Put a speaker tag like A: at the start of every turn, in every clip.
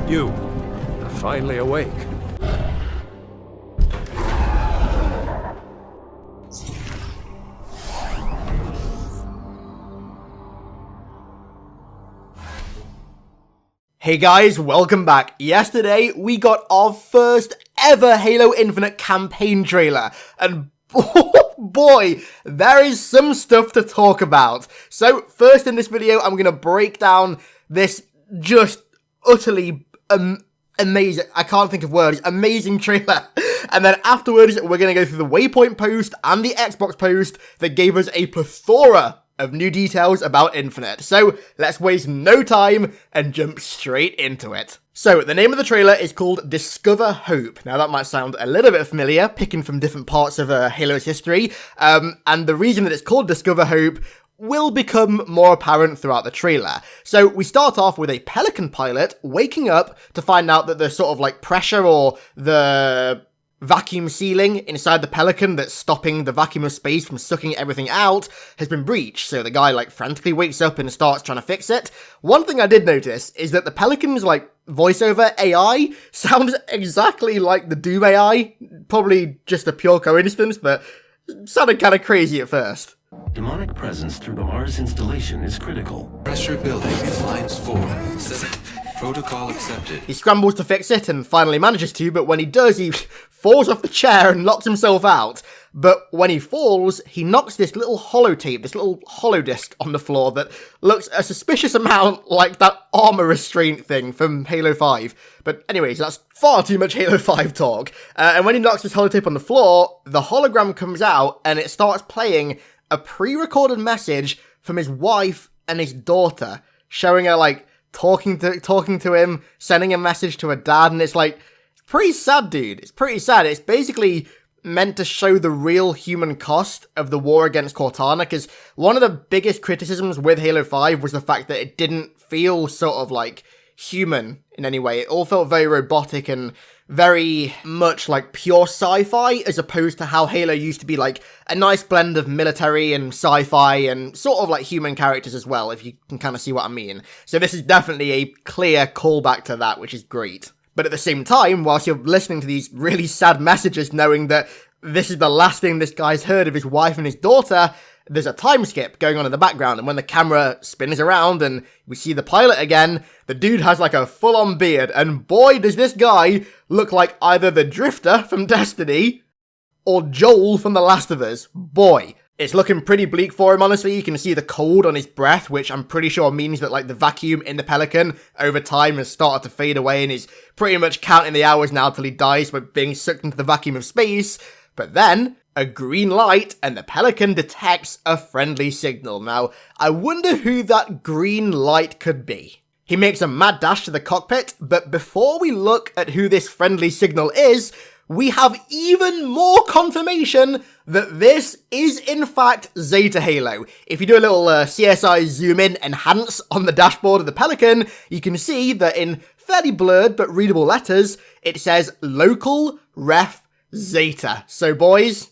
A: You are finally awake.
B: Hey guys, welcome back. Yesterday, we got our first ever Halo Infinite campaign trailer, and boy, there is some stuff to talk about. So, first in this video, I'm gonna break down this just utterly amazing, I can't think of words, amazing trailer. And then afterwards, we're gonna go through the Waypoint post and the Xbox post that gave us a plethora of new details about Infinite. So, let's waste no time and jump straight into it. So, the name of the trailer is called Discover Hope. Now, that might sound a little bit familiar, picking from different parts of Halo's history, and the reason that it's called Discover Hope will become more apparent throughout the trailer. So, we start off with a Pelican pilot waking up to find out that the sort of like pressure or the vacuum sealing inside the Pelican that's stopping the vacuum of space from sucking everything out has been breached. So the guy like frantically wakes up and starts trying to fix it. One thing I did notice is that the Pelican's like voiceover AI sounds exactly like the Doom AI. Probably just a pure coincidence, but it sounded kind of crazy at first.
C: Demonic presence through the Mars installation is critical.
D: Pressure building in lines 4. Protocol accepted.
B: He scrambles to fix it and finally manages to, but when he does, he falls off the chair and knocks himself out. But when he falls, he knocks this little holotape, this little holodisc on the floor that looks a suspicious amount like that armor restraint thing from Halo 5. But anyways, that's far too much Halo 5 talk. And when he knocks this holotape on the floor, the hologram comes out and it starts playing a pre-recorded message from his wife and his daughter, showing her like talking to him, sending a message to her dad, and it's like, it's pretty sad, dude. It's pretty sad. It's basically meant to show the real human cost of the war against Cortana, because one of the biggest criticisms with Halo 5 was the fact that it didn't feel sort of like human in any way. It all felt very robotic and very much like pure sci-fi, as opposed to how Halo used to be like a nice blend of military and sci-fi and sort of like human characters as well, if you can kind of see what I mean. So this is definitely a clear callback to that, which is great. But at the same time, whilst you're listening to these really sad messages, knowing that this is the last thing this guy's heard of his wife and his daughter, there's a time skip going on in the background, and when the camera spins around and we see the pilot again, the dude has like a full-on beard, and boy does this guy look like either the Drifter from Destiny or Joel from The Last of Us. Boy, it's looking pretty bleak for him, honestly. You can see the cold on his breath, which I'm pretty sure means that like the vacuum in the Pelican over time has started to fade away, and he's pretty much counting the hours now till he dies by being sucked into the vacuum of space. But then a green light, and the Pelican detects a friendly signal. Now, I wonder who that green light could be. He makes a mad dash to the cockpit, but before we look at who this friendly signal is, we have even more confirmation that this is in fact Zeta Halo. If you do a little CSI zoom in enhance on the dashboard of the Pelican, you can see that in fairly blurred but readable letters, it says Local Ref Zeta. So boys,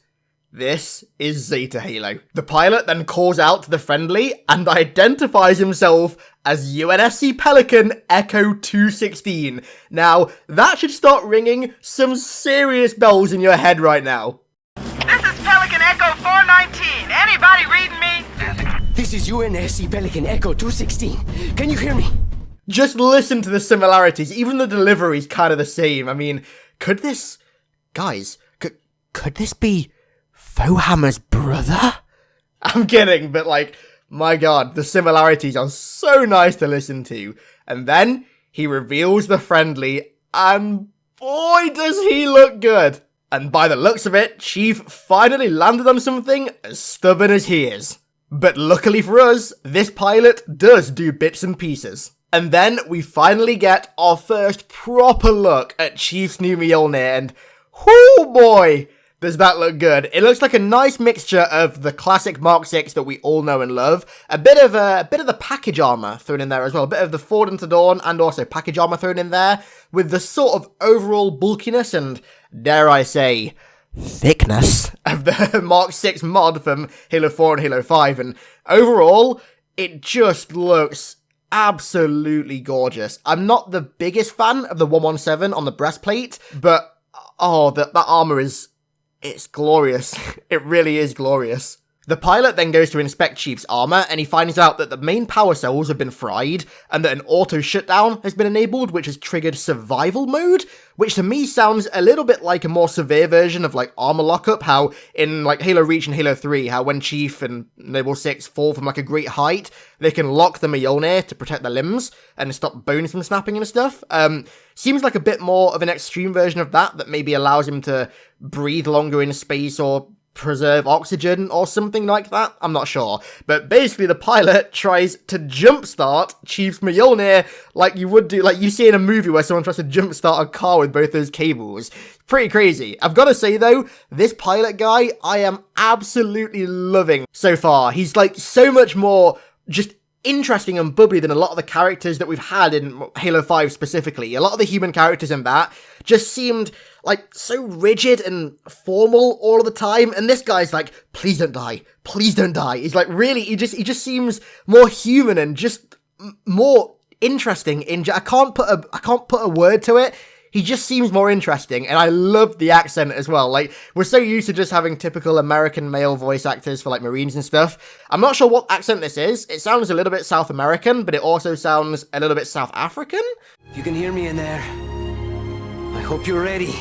B: this is Zeta Halo. The pilot then calls out to the friendly and identifies himself as UNSC Pelican Echo 216. Now, that should start ringing some serious bells in your head right now.
E: This is Pelican Echo 419. Anybody reading me?
F: This is UNSC Pelican Echo 216. Can you hear me?
B: Just listen to the similarities. Even the delivery's kind of the same. I mean, could this... Guys, could this be Fohammer's brother? I'm kidding, but like, my god, the similarities are so nice to listen to. And then he reveals the friendly, and boy does he look good. And by the looks of it, Chief finally landed on something as stubborn as he is. But luckily for us, this pilot does do bits and pieces. And then we finally get our first proper look at Chief's new Mjolnir, and whoo boy, does that look good. It looks like a nice mixture of the classic Mark 6 that we all know and love, a bit of the package armor thrown in there as well, a bit of the Forward Unto Dawn and also package armor thrown in there, with the sort of overall bulkiness and, dare I say, thickness of the Mark 6 mod from Halo 4 and Halo 5, and overall, it just looks absolutely gorgeous. I'm not the biggest fan of the 117 on the breastplate, but that armor it's glorious. It really is glorious. The pilot then goes to inspect Chief's armor, and he finds out that the main power cells have been fried, and that an auto shutdown has been enabled, which has triggered survival mode, which to me sounds a little bit like a more severe version of like armor lockup, how in like Halo Reach and Halo 3, how when Chief and Noble 6 fall from like a great height, they can lock the Mjolnir to protect their limbs and stop bones from snapping and stuff. Seems like a bit more of an extreme version of that maybe allows him to breathe longer in space or preserve oxygen or something like that. I'm not sure. But basically the pilot tries to jumpstart Chief's Mjolnir like you would do, like you see in a movie where someone tries to jumpstart a car with both those cables. Pretty crazy. I've got to say though, this pilot guy I am absolutely loving so far. He's like so much more just interesting and bubbly than a lot of the characters that we've had in Halo 5 specifically. A lot of the human characters in that just seemed like so rigid and formal all of the time, and this guy's like, please don't die, please don't die. He's like, really, he just seems more human and just more interesting. I can't put a word to it. He just seems more interesting, and I love the accent as well. Like, we're so used to just having typical American male voice actors for, like, Marines and stuff. I'm not sure what accent this is. It sounds a little bit South American, but it also sounds a little bit South African.
F: If you can hear me in there, I hope you're ready.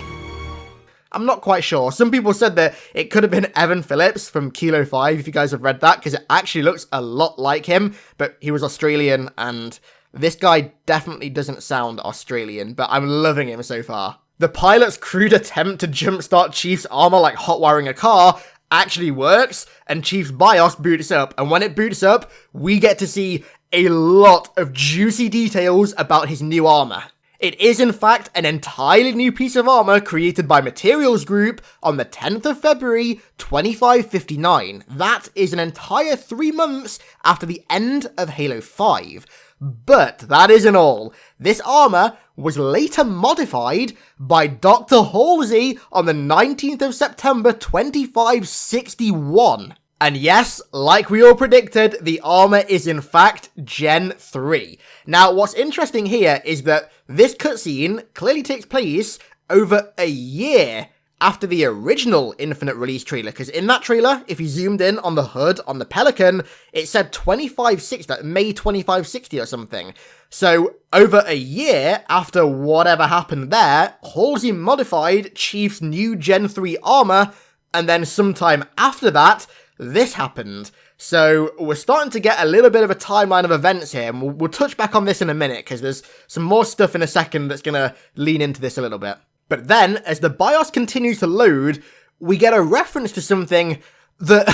B: I'm not quite sure. Some people said that it could have been Evan Phillips from Kilo 5, if you guys have read that, because it actually looks a lot like him, but he was Australian, and this guy definitely doesn't sound Australian, but I'm loving him so far. The pilot's crude attempt to jumpstart Chief's armor like hot wiring a car actually works, and Chief's BIOS boots up, and when it boots up, we get to see a lot of juicy details about his new armor. It is in fact an entirely new piece of armor created by Materials Group on the 10th of February 2559. That is an entire 3 months after the end of Halo 5. But that isn't all. This armor was later modified by Dr. Halsey on the 19th of September 2561. And yes, like we all predicted, the armor is in fact Gen 3. Now, what's interesting here is that this cutscene clearly takes place over a year after the original Infinite release trailer, because in that trailer, if you zoomed in on the hood on the Pelican, it said 2560, like May 2560 or something. So, over a year after whatever happened there, Halsey modified Chief's new Gen 3 armor, and then sometime after that, this happened. So, we're starting to get a little bit of a timeline of events here, and we'll touch back on this in a minute, because there's some more stuff in a second that's going to lean into this a little bit. But then, as the BIOS continues to load, we get a reference to something that,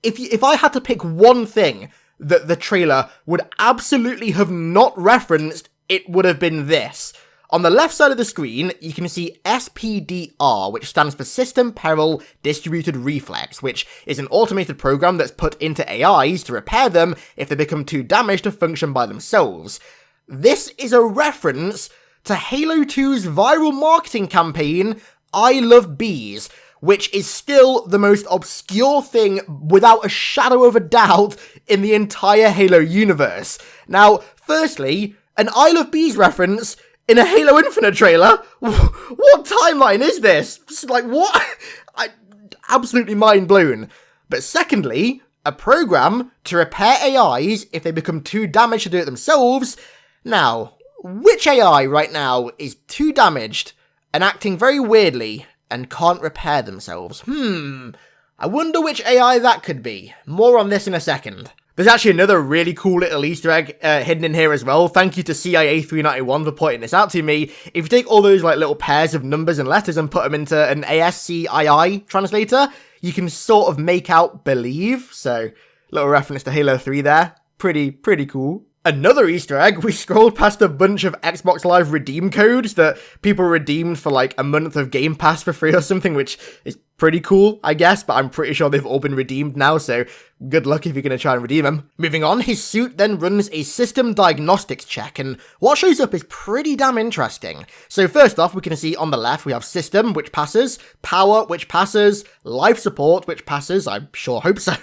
B: if I had to pick one thing that the trailer would absolutely have not referenced, it would have been this. On the left side of the screen, you can see SPDR, which stands for System Peril Distributed Reflex, which is an automated program that's put into AIs to repair them if they become too damaged to function by themselves. This is a reference to Halo 2's viral marketing campaign, I Love Bees, which is still the most obscure thing without a shadow of a doubt in the entire Halo universe. Now, firstly, an I Love Bees reference in a Halo Infinite trailer? What timeline is this? Like, what? Absolutely mind blown. But secondly, a program to repair AIs if they become too damaged to do it themselves. Now, which AI right now is too damaged and acting very weirdly and can't repair themselves? I wonder which AI that could be. More on this in a second. There's actually another really cool little Easter egg hidden in here as well. Thank you to CIA391 for pointing this out to me. If you take all those like little pairs of numbers and letters and put them into an ASCII translator, you can sort of make out believe. So, little reference to Halo 3 there. Pretty cool. Another Easter egg, we scrolled past a bunch of Xbox Live redeem codes that people redeemed for like a month of Game Pass for free or something, which is pretty cool, I guess, but I'm pretty sure they've all been redeemed now, so good luck if you're going to try and redeem him. Moving on, his suit then runs a system diagnostics check, and what shows up is pretty damn interesting. So first off, we can see on the left we have system, which passes, power, which passes, life support, which passes, I sure hope so,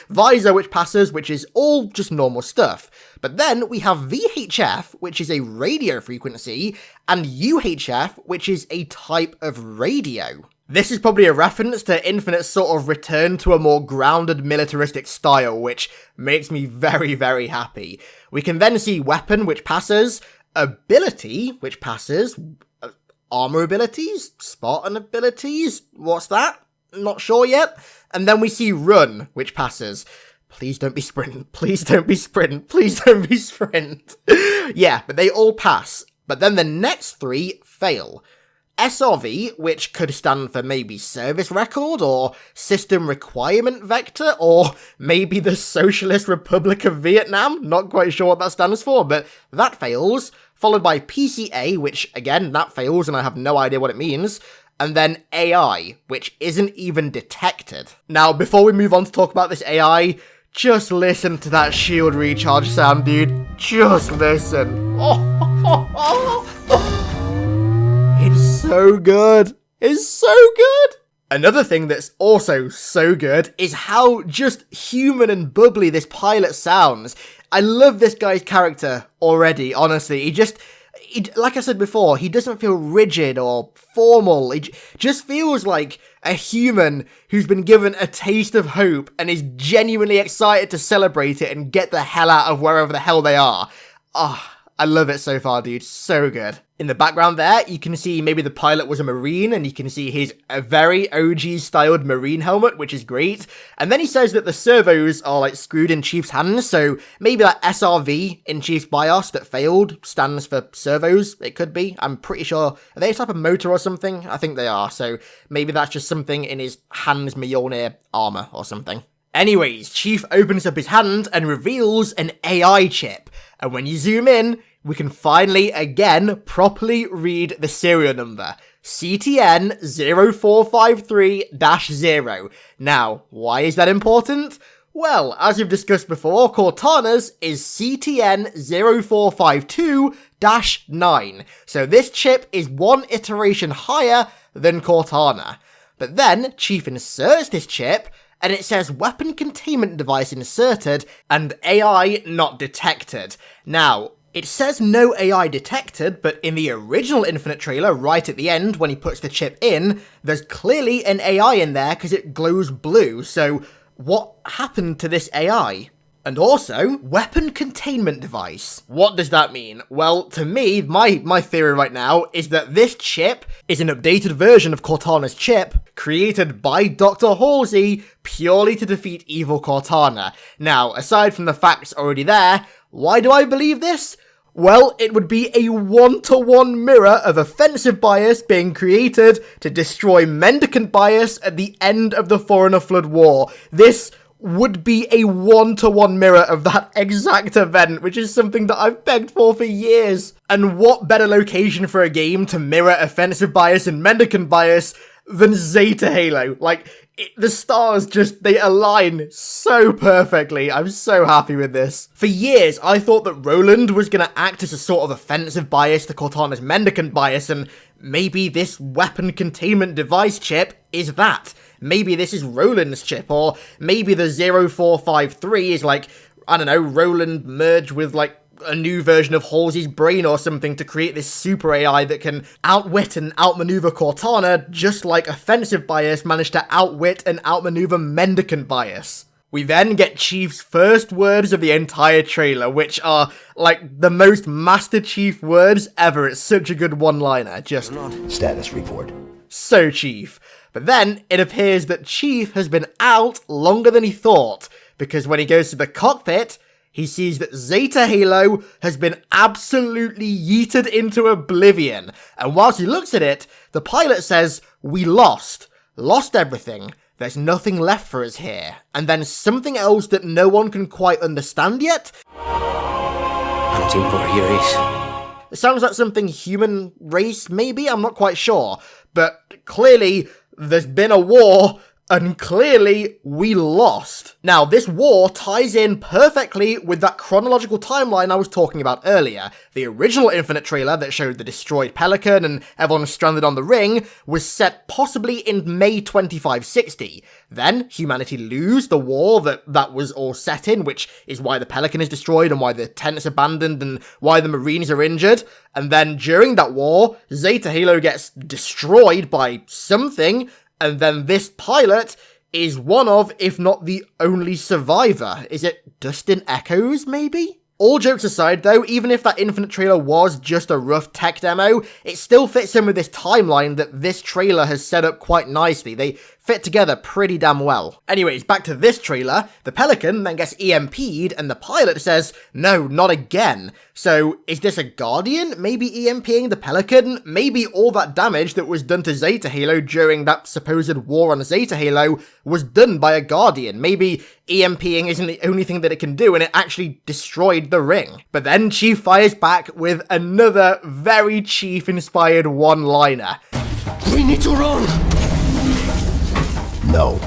B: visor, which passes, which is all just normal stuff. But then we have VHF, which is a radio frequency, and UHF, which is a type of radio. This is probably a reference to Infinite's sort of return to a more grounded militaristic style, which makes me very, very happy. We can then see weapon, which passes, ability, which passes, armor abilities, Spartan abilities, what's that? Not sure yet. And then we see run, which passes. Please don't be sprint, please don't be sprint, please don't be sprint. Yeah, but they all pass. But then the next three fail. SRV, which could stand for maybe service record, or system requirement vector, or maybe the Socialist Republic of Vietnam, not quite sure what that stands for, but that fails, followed by PCA, which again, that fails and I have no idea what it means, and then AI, which isn't even detected. Now, before we move on to talk about this AI, just listen to that shield recharge sound, dude. Just listen. It's so good. It's so good. Another thing that's also so good is how just human and bubbly this pilot sounds. I love this guy's character already, honestly. He, like I said before, he doesn't feel rigid or formal. He just feels like a human who's been given a taste of hope and is genuinely excited to celebrate it and get the hell out of wherever the hell they are. I love it so far, dude. So good. In the background there, you can see maybe the pilot was a Marine, and you can see his very OG-styled Marine helmet, which is great. And then he says that the servos are, like, screwed in Chief's hands, so maybe that SRV in Chief's BIOS that failed stands for servos. It could be. I'm pretty sure. Are they a type of motor or something? I think they are, so maybe that's just something in his hand's Mjolnir armor or something. Anyways, Chief opens up his hand and reveals an AI chip. And when you zoom in, we can finally, again, properly read the serial number. CTN 0453-0. Now, why is that important? Well, as we've discussed before, Cortana's is CTN 0452-9. So this chip is one iteration higher than Cortana. But then, Chief inserts this chip, and it says weapon containment device inserted and AI not detected. Now, it says no AI detected, but in the original Infinite trailer, right at the end, when he puts the chip in, there's clearly an AI in there because it glows blue. So what happened to this AI? And also, weapon containment device. What does that mean? Well, to me, my theory right now is that this chip is an updated version of Cortana's chip, created by Dr. Halsey purely to defeat evil Cortana. Now, aside from the facts already there, why do I believe this? Well, it would be a 1-to-1 mirror of offensive bias being created to destroy mendicant bias at the end of the Foreigner Flood War. This would be a 1-to-1 mirror of that exact event, which is something that I've begged for years. And what better location for a game to mirror offensive bias and mendicant bias than Zeta Halo? Like, the stars just, they align so perfectly. I'm so happy with this. For years, I thought that Roland was going to act as a sort of offensive bias to Cortana's mendicant bias, and maybe this weapon containment device chip is that. Maybe this is Roland's chip, or maybe the 0453 is like, I don't know, Roland merged with like a new version of Halsey's brain or something to create this super AI that can outwit and outmaneuver Cortana, just like offensive bias managed to outwit and outmaneuver mendicant bias. We then get Chief's first words of the entire trailer, which are like the most Master Chief words ever. It's such a good one-liner, just
G: Status report.
B: So Chief. But then, it appears that Chief has been out longer than he thought, because when he goes to the cockpit, he sees that Zeta Halo has been absolutely yeeted into oblivion. And whilst he looks at it, the pilot says, "We lost everything. There's nothing left for us here." And then something else that no one can quite understand yet. It sounds like something human race, maybe? I'm not quite sure. But clearly, there's been a war, and clearly we lost. Now, this war ties in perfectly with that chronological timeline I was talking about earlier. The original Infinite trailer that showed the destroyed Pelican and everyone stranded on the ring was set possibly in May 2560. Then, humanity lose the war that was all set in, which is why the Pelican is destroyed and why the tent is abandoned and why the Marines are injured. And then, during that war, Zeta Halo gets destroyed by something, and then this pilot is one of, if not the only survivor. Is it Dustin Echoes, maybe? All jokes aside though, even if that Infinite trailer was just a rough tech demo, it still fits in with this timeline that this trailer has set up quite nicely. They fit together pretty damn well. Anyways, back to this trailer, the Pelican then gets EMP'd and the pilot says, no, not again. So is this a Guardian maybe EMPing the Pelican? Maybe all that damage that was done to Zeta Halo during that supposed war on Zeta Halo was done by a Guardian. Maybe EMPing isn't the only thing that it can do and it actually destroyed the ring. But then Chief fires back with another very Chief-inspired one-liner.
F: We need to run!
G: No,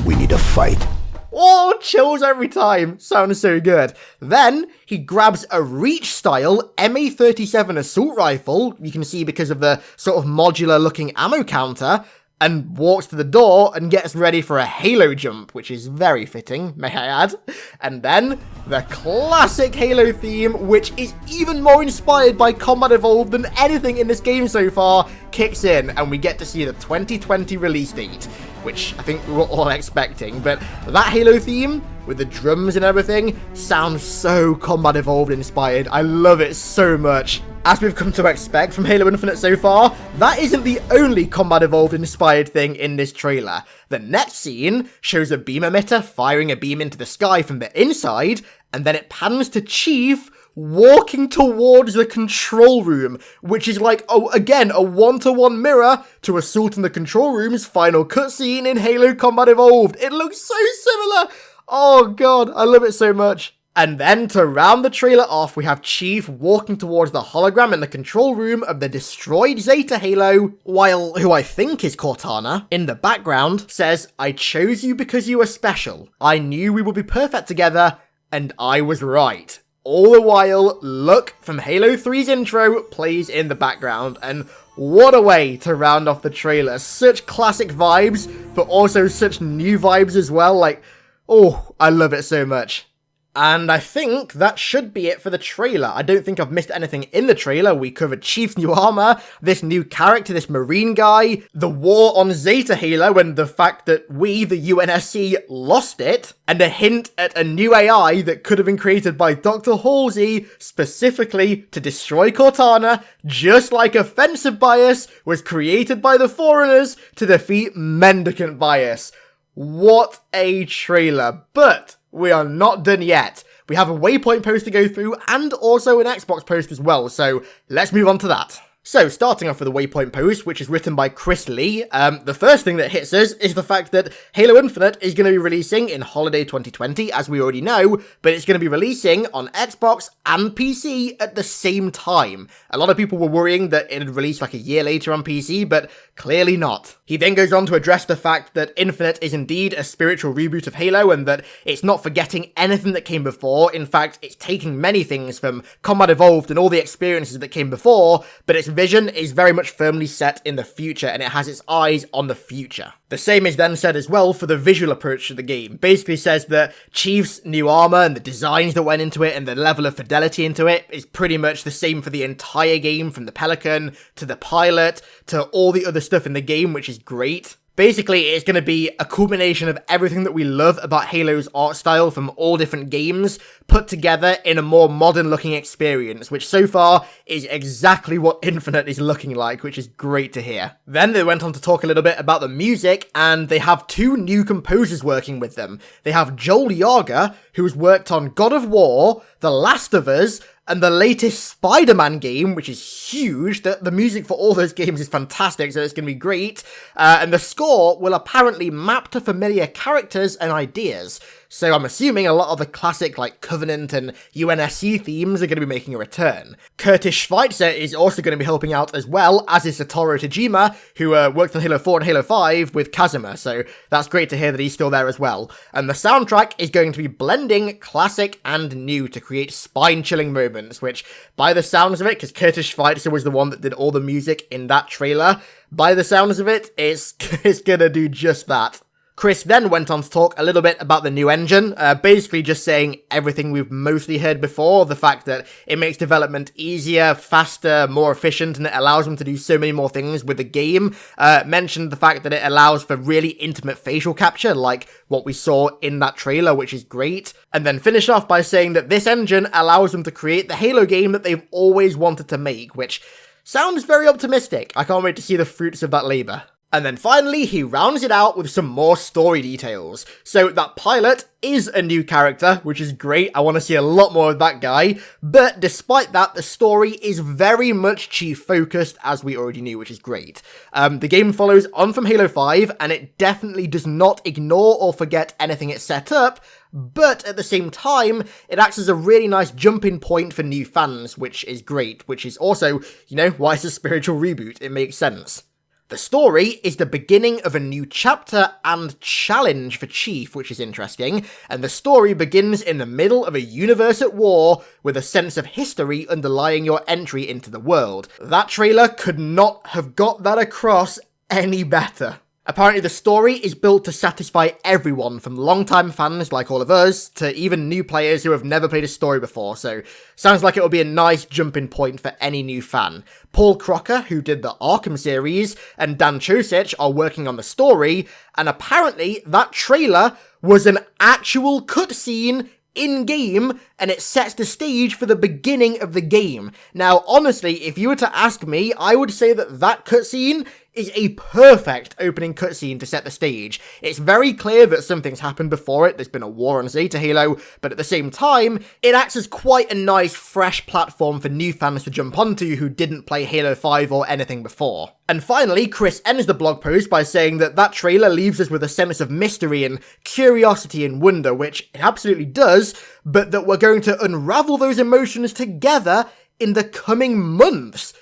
G: we need a fight.
B: Oh, chills every time. Sounds so good. Then, he grabs a Reach-style MA-37 assault rifle, you can see because of the sort of modular-looking ammo counter, and walks to the door and gets ready for a Halo jump, which is very fitting, may I add. And then, the classic Halo theme, which is even more inspired by Combat Evolved than anything in this game so far, kicks in, and we get to see the 2020 release date, which I think we were all expecting. But that Halo theme, with the drums and everything, sounds so Combat Evolved inspired. I love it so much. As we've come to expect from Halo Infinite so far, that isn't the only Combat Evolved inspired thing in this trailer. The next scene shows a beam emitter firing a beam into the sky from the inside, and then it pans to Chief walking towards the control room, which is like, oh, again, a one-to-one mirror to Assault in the Control Room's final cutscene in Halo Combat Evolved. It looks so similar. Oh god, I love it so much. And then, to round the trailer off, we have Chief walking towards the hologram in the control room of the destroyed Zeta Halo, while who I think is Cortana, in the background, says, I chose you because you were special. I knew we would be perfect together, and I was right. All the while, Look from Halo 3's intro plays in the background, and what a way to round off the trailer. Such classic vibes, but also such new vibes as well, like, oh, I love it so much. And I think that should be it for the trailer. I don't think I've missed anything in the trailer. We covered Chief's new armor, this new character, this Marine guy, the war on Zeta Halo, and the fact that we, the UNSC, lost it, and a hint at a new AI that could have been created by Dr. Halsey specifically to destroy Cortana, just like Offensive Bias was created by the Foreigners to defeat Mendicant Bias. What a trailer. But we are not done yet. We have a waypoint post to go through and also an Xbox post as well, so let's move on to that. So, starting off with the waypoint post, which is written by Chris Lee, the first thing that hits us is the fact that Halo Infinite is going to be releasing in holiday 2020, as we already know, but it's going to be releasing on Xbox and PC at the same time. A lot of people were worrying that it would release like a year later on PC, but clearly not. He then goes on to address the fact that Infinite is indeed a spiritual reboot of Halo, and that it's not forgetting anything that came before. In fact, it's taking many things from Combat Evolved and all the experiences that came before, but its vision is very much firmly set in the future, and it has its eyes on the future. The same is then said as well for the visual approach to the game. Basically says that Chief's new armor and the designs that went into it and the level of fidelity into it is pretty much the same for the entire game, from the Pelican to the pilot to all the other stuff in the game, which is great. Basically, it's going to be a culmination of everything that we love about Halo's art style from all different games, put together in a more modern-looking experience, which so far is exactly what Infinite is looking like, which is great to hear. Then they went on to talk a little bit about the music, and they have two new composers working with them. They have Joel Yager, who's worked on God of War, The Last of Us, and the latest Spider-Man game, which is huge. The music for all those games is fantastic, so it's going to be great. And the score will apparently map to familiar characters and ideas. So I'm assuming a lot of the classic like Covenant and UNSC themes are going to be making a return. Curtis Schweitzer is also going to be helping out as well, as is Satoru Tajima, who worked on Halo 4 and Halo 5 with Kazuma, so that's great to hear that he's still there as well. And the soundtrack is going to be blending classic and new to create spine-chilling moments, which, by the sounds of it, because Curtis Schweitzer was the one that did all the music in that trailer, by the sounds of it, it's gonna do just that. Chris then went on to talk a little bit about the new engine, basically just saying everything we've mostly heard before, the fact that it makes development easier, faster, more efficient, and it allows them to do so many more things with the game. Mentioned the fact that it allows for really intimate facial capture, like what we saw in that trailer, which is great. And then finished off by saying that this engine allows them to create the Halo game that they've always wanted to make, which sounds very optimistic. I can't wait to see the fruits of that labour. And then finally, he rounds it out with some more story details. So that pilot is a new character, which is great. I want to see a lot more of that guy. But despite that, the story is very much chief focused, as we already knew, which is great. The game follows on from Halo 5, and it definitely does not ignore or forget anything it set up, but at the same time, it acts as a really nice jumping point for new fans, which is great, which is also, you know, why it's a spiritual reboot. It makes sense. The story is the beginning of a new chapter and challenge for Chief, which is interesting, and the story begins in the middle of a universe at war with a sense of history underlying your entry into the world. That trailer could not have got that across any better. Apparently the story is built to satisfy everyone, from longtime fans like all of us, to even new players who have never played a story before, so sounds like it will be a nice jumping point for any new fan. Paul Crocker, who did the Arkham series, and Dan Chosich are working on the story, and apparently that trailer was an actual cutscene in-game, and it sets the stage for the beginning of the game. Now, honestly, if you were to ask me, I would say that that cutscene is a perfect opening cutscene to set the stage. It's very clear that something's happened before it, there's been a war on Zeta Halo, but at the same time, it acts as quite a nice, fresh platform for new fans to jump onto who didn't play Halo 5 or anything before. And finally, Chris ends the blog post by saying that that trailer leaves us with a sense of mystery and curiosity and wonder, which it absolutely does, but that we're going to unravel those emotions together in the coming months.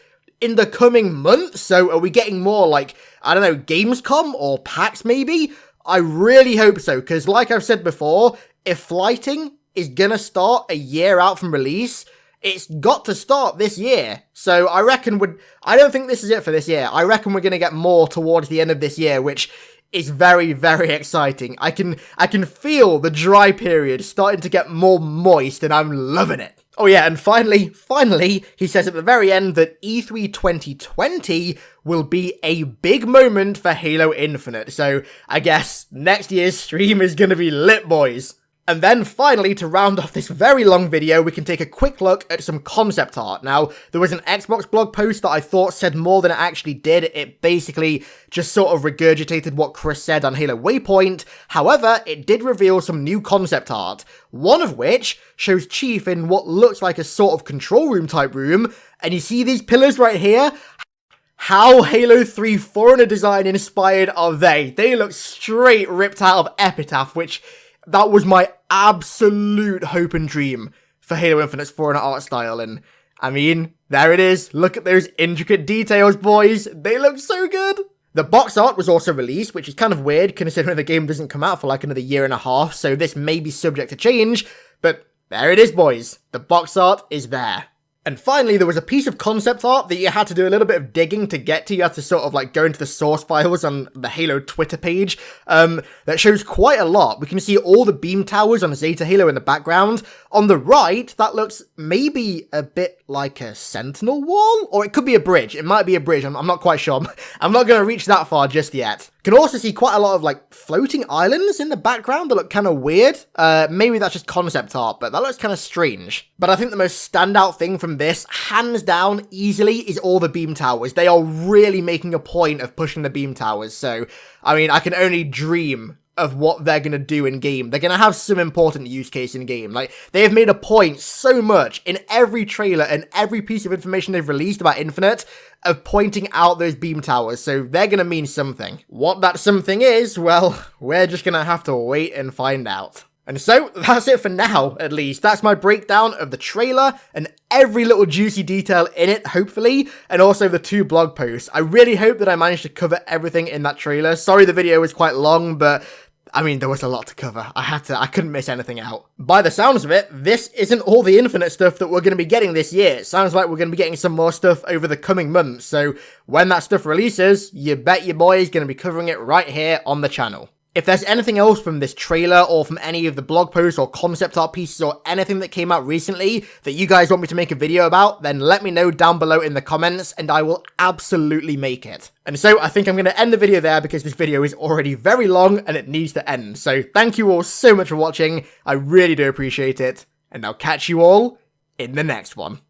B: So are we getting more like, I don't know, Gamescom or PAX maybe? I really hope so, because like I've said before, if flighting is gonna start a year out from release, it's got to start this year. So I reckon I don't think this is it for this year. I reckon we're gonna get more towards the end of this year, which is very, very exciting. I can feel the dry period starting to get more moist, and I'm loving it. Oh yeah, and finally, he says at the very end that E3 2020 will be a big moment for Halo Infinite, so I guess next year's stream is gonna be lit, boys. And then finally, to round off this very long video, we can take a quick look at some concept art. Now, there was an Xbox blog post that I thought said more than it actually did. It basically just sort of regurgitated what Chris said on Halo Waypoint. However, it did reveal some new concept art, one of which shows Chief in what looks like a sort of control room type room. And you see these pillars right here? How Halo 3 Foreigner design inspired are they? They look straight ripped out of Epitaph, which that was my absolute hope and dream for Halo Infinite's Foreigner art style, and I mean, there it is. Look at those intricate details, boys. They look so good. The box art was also released, which is kind of weird considering the game doesn't come out for like another year and a half, so this may be subject to change, but there it is, boys. The box art is there. And finally, there was a piece of concept art that you had to do a little bit of digging to get to. You had to sort of like go into the source files on the Halo Twitter page that shows quite a lot. We can see all the beam towers on Zeta Halo in the background. On the right, that looks maybe a bit like a sentinel wall, or it could be a bridge. It might be a bridge. I'm not quite sure. I'm not going to reach that far just yet. Can also see quite a lot of like floating islands in the background that look kind of weird. Maybe that's just concept art, but that looks kind of strange. But I think the most standout thing from this, hands down, easily, is all the beam towers. They are really making a point of pushing the beam towers. So, I mean, I can only dream of what they're going to do in game. They're going to have some important use case in game. Like, they have made a point so much in every trailer and every piece of information they've released about Infinite of pointing out those beam towers, so they're going to mean something. What that something is, well, we're just going to have to wait and find out. And so, that's it for now, at least. That's my breakdown of the trailer and every little juicy detail in it, hopefully, and also the 2 blog posts. I really hope that I managed to cover everything in that trailer. Sorry the video was quite long, but I mean, there was a lot to cover. I couldn't miss anything out. By the sounds of it, this isn't all the Infinite stuff that we're going to be getting this year. It sounds like we're going to be getting some more stuff over the coming months, so when that stuff releases, you bet your boy is going to be covering it right here on the channel. If there's anything else from this trailer or from any of the blog posts or concept art pieces or anything that came out recently that you guys want me to make a video about, then let me know down below in the comments and I will absolutely make it. And so I think I'm going to end the video there because this video is already very long and it needs to end. So thank you all so much for watching. I really do appreciate it. And I'll catch you all in the next one.